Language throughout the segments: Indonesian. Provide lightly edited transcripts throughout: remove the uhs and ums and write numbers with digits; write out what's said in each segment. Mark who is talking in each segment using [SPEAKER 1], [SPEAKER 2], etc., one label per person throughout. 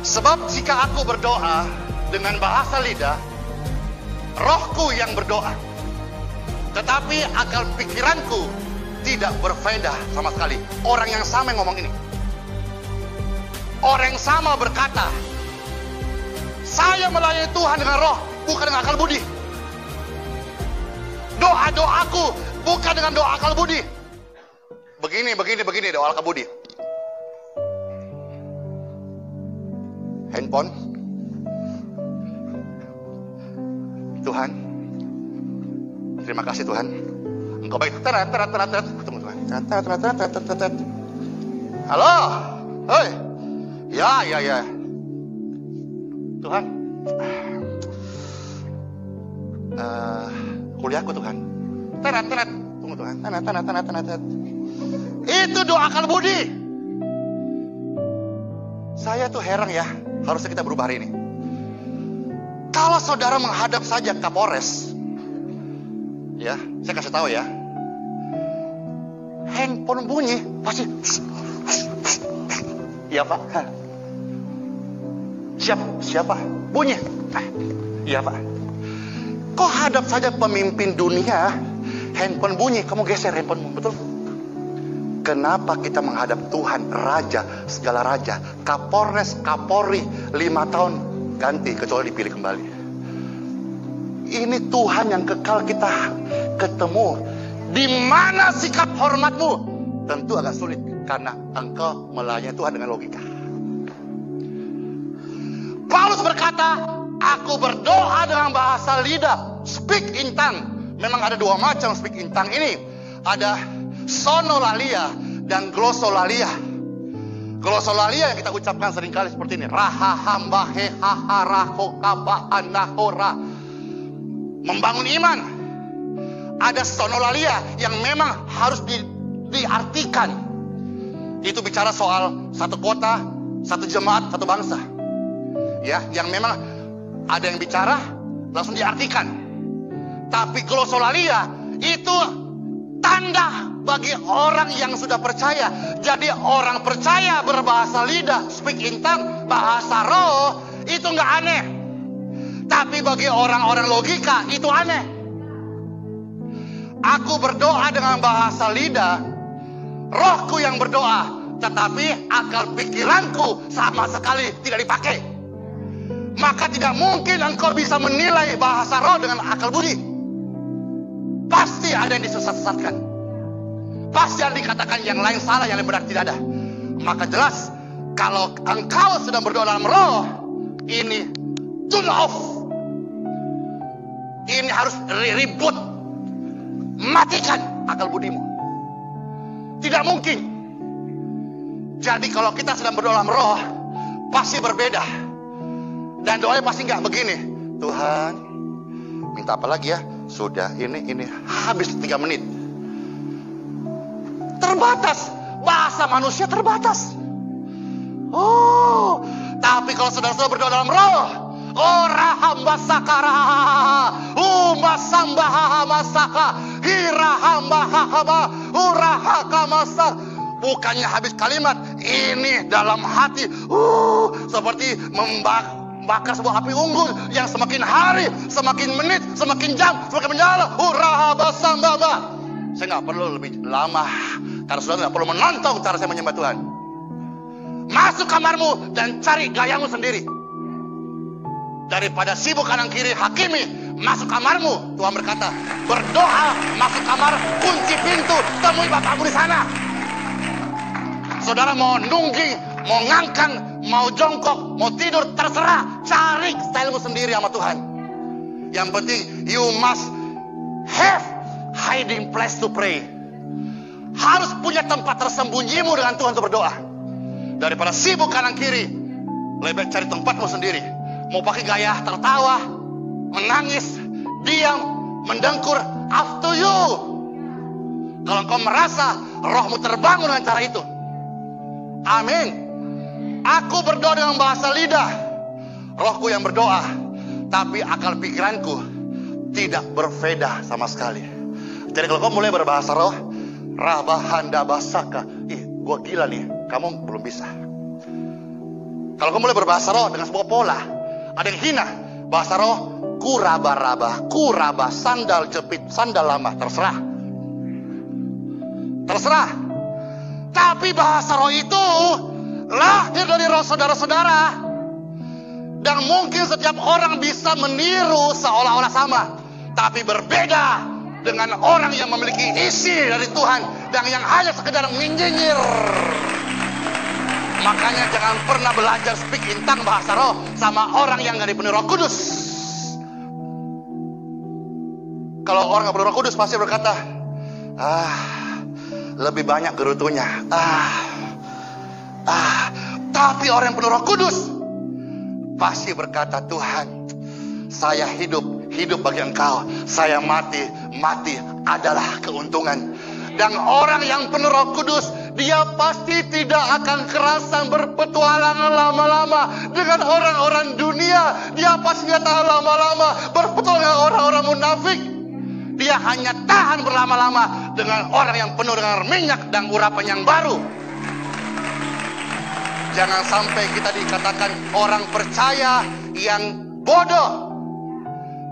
[SPEAKER 1] Sebab jika aku berdoa dengan bahasa lidah, rohku yang berdoa, tetapi akal pikiranku tidak berfaedah sama sekali. Orang yang sama yang ngomong ini. Orang yang sama berkata, saya melayani Tuhan dengan roh, bukan dengan akal budi. Doa-doaku bukan dengan doa akal budi. Begini doa akal budi. Handphone. Tuhan, terima kasih Tuhan, Engkau baik. Tunggu Tuhan. Halo, hoi, ya. Tuhan, kuliahku Tuhan. Tunggu Tuhan. Itu doa akal budi. Saya tuh heran ya, harusnya kita berubah hari ini. Kalau saudara menghadap saja Kapolres, ya, saya kasih tahu ya, handphone bunyi pasti, iya Pak, siapa, bunyi, iya Pak. Kok hadap saja pemimpin dunia, handphone bunyi, kamu geser handphonemu, betul? Kenapa kita menghadap Tuhan, Raja, segala Raja, Kapolres, Kapolri, 5 tahun ganti kecuali dipilih kembali. Ini Tuhan yang kekal kita ketemu. Di mana sikap hormatmu? Tentu agak sulit karena engkau melayani Tuhan dengan logika. Paulus berkata, aku berdoa dengan bahasa lidah, speak in tongue. Memang ada 2 macam speak in tongue ini. Ada sonolalia dan glossolalia. Glossolalia yang kita ucapkan seringkali seperti ini. Rahahambahe haharahokabahanahora. Membangun iman. Ada sonolalia yang memang harus diartikan. Itu bicara soal satu kota, satu jemaat, satu bangsa. Ya, yang memang ada yang bicara langsung diartikan. Tapi glossolalia itu tanda bagi orang yang sudah percaya. Jadi orang percaya berbahasa lidah, speak in tongue, bahasa roh, itu nggak aneh. Tapi bagi orang-orang logika itu aneh. Aku berdoa dengan bahasa lidah, rohku yang berdoa, tetapi akal pikiranku sama sekali tidak dipakai. Maka tidak mungkin engkau bisa menilai bahasa roh dengan akal budi. Pasti ada yang disesat-sesatkan. Pasti ada dikatakan yang lain salah, yang lain benar, tidak ada. Maka jelas, kalau engkau sedang berdoa dalam roh, ini tune off. Ini harus reboot. Matikan akal budimu. Tidak mungkin. Jadi kalau kita sedang berdoa dalam roh, pasti berbeda. Dan doanya pasti nggak begini. Tuhan, minta apa lagi ya? Sudah, ini habis 3 menit. Terbatas. Bahasa manusia terbatas. Oh, tapi kalau saudara-saudara berdoa dalam roh, hamba sakara, sambah masaka, hamba haba, urahaka masak. Bukannya habis kalimat, ini dalam hati, seperti membakar sebuah api unggun yang semakin hari, semakin menit, semakin jam, semakin menyala. Urahaba sambaba. Saya nggak perlu lebih lama, karena saudara nggak perlu menonton cara saya menyembah Tuhan. Masuk kamarmu dan cari gayamu sendiri. Daripada sibuk kanan kiri hakimi, masuk kamarmu. Tuhan berkata, berdoa, masuk kamar, kunci pintu, temui Bapakmu di sana. Saudara mau nungging, mau ngangkang, mau jongkok, mau tidur, terserah. Cari stylemu sendiri sama Tuhan. Yang penting, you must have hiding place to pray. Harus punya tempat tersembunyimu dengan Tuhan untuk berdoa. Daripada sibuk kanan kiri, lebih baik cari tempatmu sendiri. Mau pakai gaya tertawa, menangis, diam, mendengkur, up to you. Kalau engkau merasa rohmu terbangun dengan cara itu, amin. Aku berdoa dengan bahasa lidah, rohku yang berdoa, tapi akal pikiranku tidak berfaedah sama sekali. Jadi kalau kau mulai berbahasa roh, rabahanda basaka, gue gila nih, kamu belum bisa. Kalau kamu mulai berbahasa roh dengan sebuah pola, ada yang hina. Bahasa roh, kuraba-raba, kuraba, sandal jepit, sandal lama, terserah. Terserah. Tapi bahasa roh itu lahir dari roh saudara-saudara. Dan mungkin setiap orang bisa meniru seolah-olah sama. Tapi berbeda dengan orang yang memiliki isi dari Tuhan dan yang hanya sekedar menyinyir. Makanya jangan pernah belajar speak in tongue bahasa roh sama orang yang gak dipenuhi Roh Kudus. Kalau orang gak penuh Roh Kudus pasti berkata, lebih banyak gerutunya. Tapi orang yang penuh Roh Kudus pasti berkata, Tuhan, saya hidup bagi Engkau. Saya mati adalah keuntungan. Dan orang yang penuh Roh Kudus, dia pasti tidak akan kerasan berpetualang lama-lama dengan orang-orang dunia. Dia pasti tidak tahan lama-lama berpetualang dengan orang-orang munafik. Dia hanya tahan berlama-lama dengan orang yang penuh dengan minyak dan urapan yang baru. Jangan sampai kita dikatakan orang percaya yang bodoh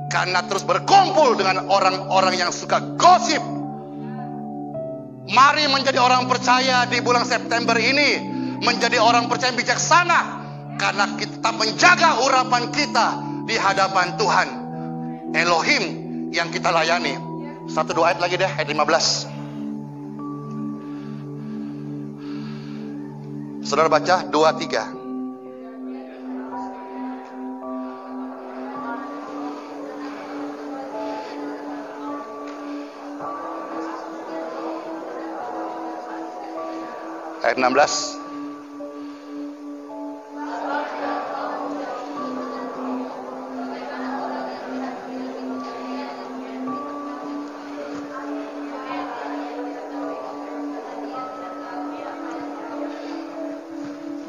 [SPEAKER 1] karena terus berkumpul dengan orang-orang yang suka gosip. Mari menjadi orang percaya di bulan September ini, menjadi orang percaya bijaksana, karena kita menjaga urapan kita di hadapan Tuhan Elohim yang kita layani. 1-2 ayat lagi deh, ayat 15. Saudara baca 2-3. Ayat 16.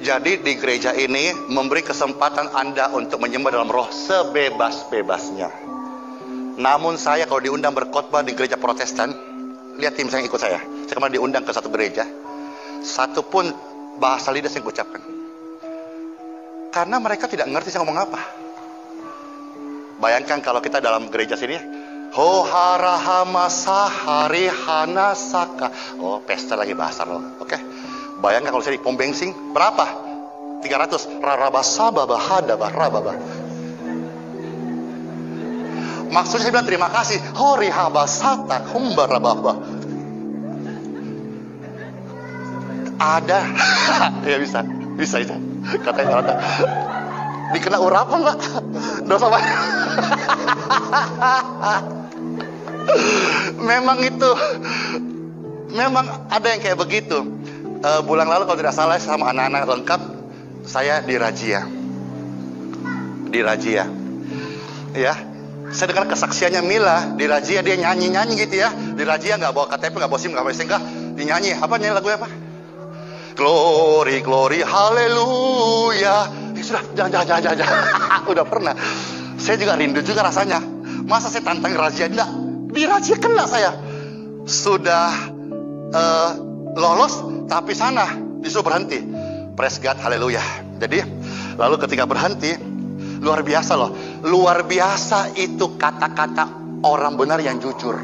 [SPEAKER 1] Jadi di gereja ini memberi kesempatan Anda untuk menyembah dalam roh sebebas-bebasnya. Namun saya kalau diundang berkhotbah di gereja Protestan, lihat tim saya ikut saya. Saya kemarin diundang ke satu gereja, satu pun bahasa lidah saya ucapkan. Karena mereka tidak ngerti saya ngomong apa. Bayangkan kalau kita dalam gereja sini, ho harahama sahari hana saka. Oh, pesta lagi bahasa roh. Oke. Bayangkan kalau saya di pom bensin, berapa? 300. Rarabasaba bahada barababa. Maksudnya saya bilang terima kasih. Hori habasata kumbarababa. Ada. Ya bisa. Katanya ada. Dikena urapan, Pak. Dosa Pak. Memang ada yang kayak begitu. Bulan lalu kalau tidak salah sama anak-anak lengkap, saya dirajia. Ya, saya dengar kesaksiannya Mila dirajia, dia nyanyi gitu ya. Dirajia nggak bawa KTP, nggak bawa SIM, nggak bawa STNK, dinyanyi. Apa nyanyi lagu apa? Glory, glory, haleluya. Sudah, jangan. Udah pernah. Saya juga rindu juga rasanya. Masa saya tantang razia? Enggak, dirajia kena saya. Sudah lolos, tapi sana disuruh berhenti. Praise God, haleluya. Jadi, lalu ketika berhenti, luar biasa loh. Luar biasa itu kata-kata orang benar yang jujur.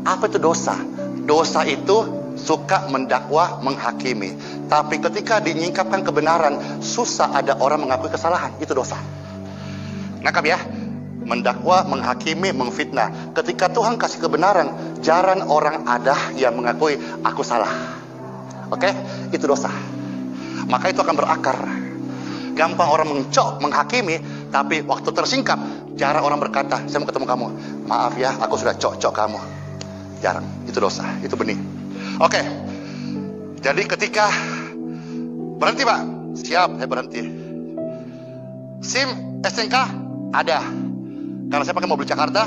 [SPEAKER 1] Apa itu dosa? Dosa itu suka mendakwa, menghakimi. Tapi ketika dinyingkapkan kebenaran, susah ada orang mengakui kesalahan. Itu dosa. Nangkap ya? Mendakwa, menghakimi, memfitnah. Ketika Tuhan kasih kebenaran, jarang orang ada yang mengakui aku salah. Oke? Itu dosa. Maka itu akan berakar. Gampang orang mencok, menghakimi, tapi waktu tersingkap, jarang orang berkata, saya mau ketemu kamu. Maaf ya, aku sudah cok kamu. Jarang. Itu dosa. Itu benih. Oke. Jadi ketika berhenti, Pak. Siap, saya berhenti. SIM, STNK ada. Karena saya pakai mobil Jakarta,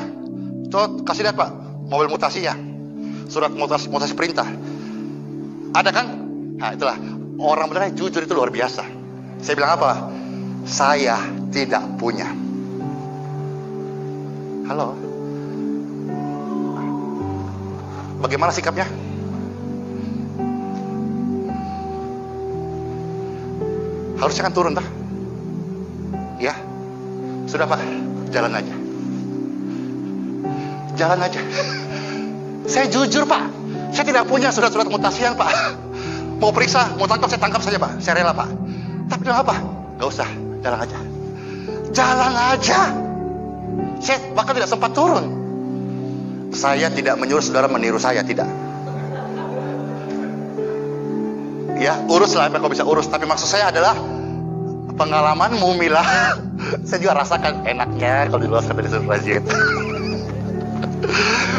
[SPEAKER 1] kasih lihat Pak, mobil mutasinya, surat mutasi perintah, ada kan? Nah itulah, orang benar jujur itu luar biasa. Saya bilang apa? Saya tidak punya. Halo? Bagaimana sikapnya? Harusnya kan turun, Pak. Ya, sudah Pak, jalan aja. Jalan aja. Saya jujur Pak, saya tidak punya surat-surat mutasian Pak. Mau periksa, mau tangkap, saya tangkap saja Pak. Saya rela Pak. Tapi kenapa? Gak usah, jalan aja. Jalan aja. Saya bahkan tidak sempat turun. Saya tidak menyuruh saudara meniru saya, tidak. Ya, uruslah apa yang kau bisa urus. Tapi maksud saya adalah pengalamanmu Mila. Saya juga rasakan enaknya kalau diloloskan dari surga rajin.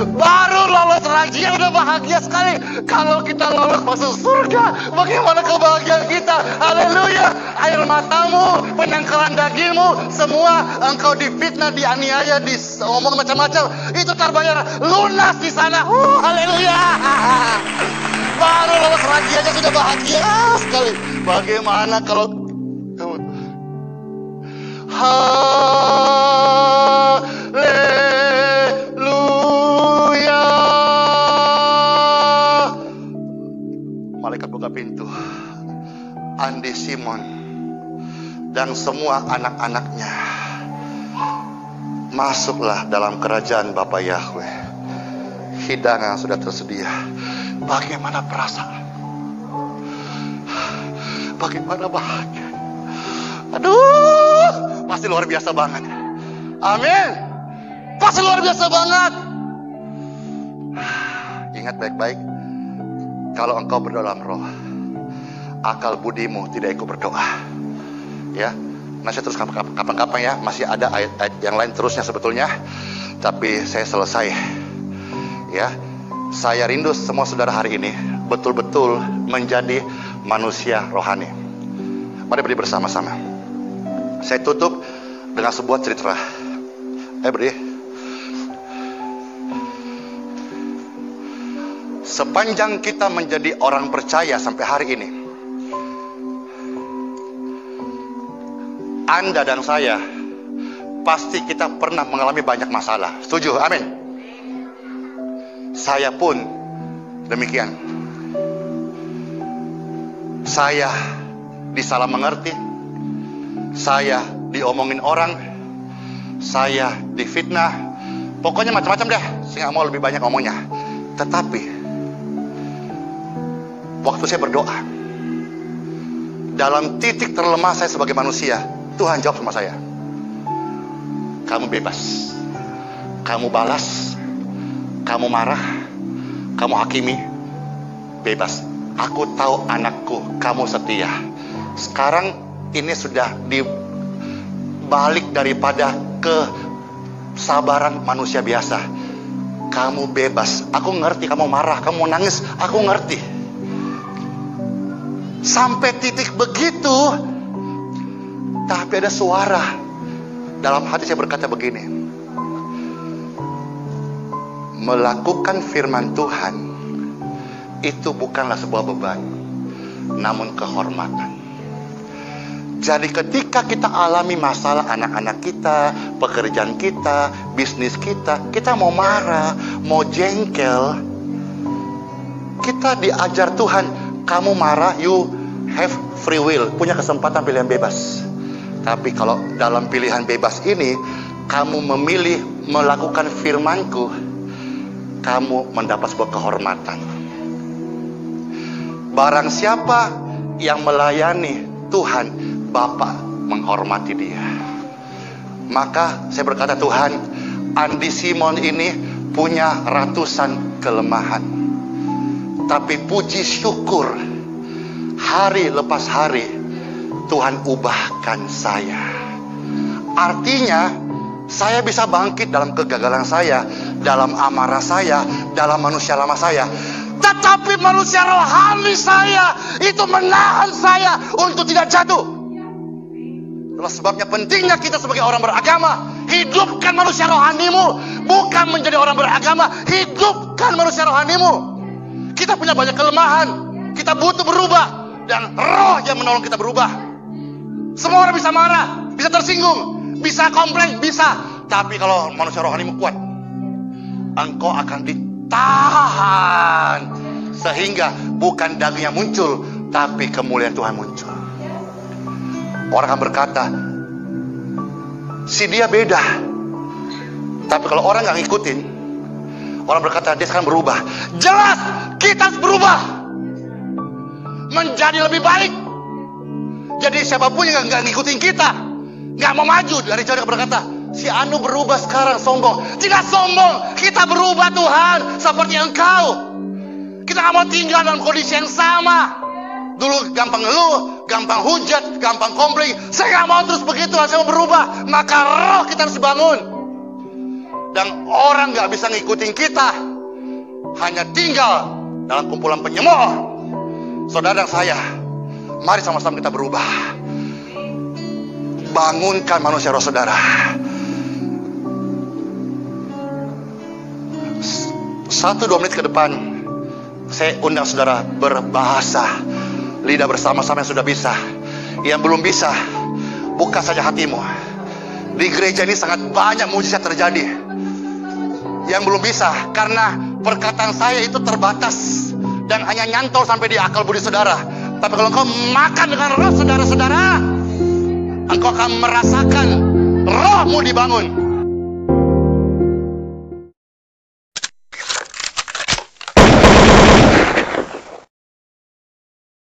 [SPEAKER 1] Baru lolos rajin udah bahagia sekali. Kalau kita lolos masuk surga, bagaimana kebahagiaan kita? Haleluya. Air matamu, penangkalan dagingmu, semua engkau difitnah, dianiaya, diomong macam-macam, itu terbayar lunas di sana. Haleluya. Baru lolos rajin aja sudah bahagia sekali. Bagaimana kalau haleluya. Malaikat buka pintu. Andi Simon dan semua anak-anaknya masuklah dalam kerajaan Bapa Yahweh. Hidangan sudah tersedia. Bagaimana perasaan? Bagaimana bahagia? Aduh, pasti luar biasa banget. Amin. Pasti luar biasa banget. Ingat baik-baik, kalau engkau berdoa dalam roh, akal budimu tidak ikut berdoa. Ya, nah saya terus kapan-kapan ya, masih ada ayat-ayat yang lain terusnya sebetulnya. Tapi saya selesai. Ya, saya rindu semua saudara hari ini betul-betul menjadi manusia rohani. Mari berdiri bersama-sama. Saya tutup dengan sebuah cerita. Berdiri. Sepanjang kita menjadi orang percaya sampai hari ini, Anda dan saya pasti kita pernah mengalami banyak masalah. Setuju? Amin. Saya pun demikian. Saya disalah mengerti, saya diomongin orang, saya difitnah, pokoknya macam-macam deh. Saya nggak mau lebih banyak ngomongnya. Tetapi waktu saya berdoa, dalam titik terlemah saya sebagai manusia, Tuhan jawab sama saya, kamu bebas, kamu balas, kamu marah, kamu hakimi, bebas. Aku tahu anakku, kamu setia. Sekarang ini sudah dibalik daripada kesabaran manusia biasa. Kamu bebas. Aku ngerti kamu marah, kamu nangis. Aku ngerti. Sampai titik begitu, tapi ada suara dalam hati saya berkata begini, melakukan firman Tuhan itu bukanlah sebuah beban, namun kehormatan. Jadi ketika kita alami masalah anak-anak kita, pekerjaan kita, bisnis kita mau marah, mau jengkel, kita diajar Tuhan, kamu marah, you have free will, punya kesempatan pilihan bebas. Tapi kalau dalam pilihan bebas ini, kamu memilih melakukan firman-Ku, kamu mendapat sebuah kehormatan. Barang siapa yang melayani Tuhan, Bapa menghormati dia. Maka saya berkata, Tuhan, Andi Simon ini punya ratusan kelemahan, tapi puji syukur, hari lepas hari Tuhan ubahkan saya. Artinya saya bisa bangkit dalam kegagalan saya, dalam amarah saya, dalam manusia lama saya. Tetapi manusia rohani saya itu menahan saya untuk tidak jatuh. Itulah sebabnya pentingnya kita sebagai orang beragama, hidupkan manusia rohanimu. Bukan menjadi orang beragama, hidupkan manusia rohanimu. Kita punya banyak kelemahan, kita butuh berubah, dan roh yang menolong kita berubah. Semua orang bisa marah, bisa tersinggung, bisa komplain, bisa. Tapi kalau manusia rohanimu kuat, engkau akan ditahan, sehingga bukan dagingnya muncul, tapi kemuliaan Tuhan muncul. Orang akan berkata, si dia beda. Tapi kalau orang gak ngikutin, orang berkata dia sekarang berubah. Jelas kita harus berubah menjadi lebih baik. Jadi siapapun yang gak ngikutin kita, gak mau maju dari jauh, berkata, si Anu berubah sekarang, sombong. Tidak sombong, kita berubah Tuhan seperti Engkau. Kita gak mau tinggal dalam kondisi yang sama. Dulu gampang ngeluh, gampang hujat, gampang komplain. Saya gak mau terus begitu, saya mau berubah. Maka roh kita harus dibangun. Dan orang gak bisa ngikutin kita, hanya tinggal dalam kumpulan penyemooh. Saudara dan saya, mari sama-sama kita berubah. Bangunkan manusia roh saudara. 1-2 menit ke depan, saya undang saudara berbahasa lidah bersama-sama yang sudah bisa. Yang belum bisa, buka saja hatimu. Di gereja ini sangat banyak mujizat terjadi. Yang belum bisa, karena perkataan saya itu terbatas dan hanya nyantol sampai di akal budi saudara. Tapi kalau engkau makan dengan roh saudara-saudara, engkau akan merasakan rohmu dibangun.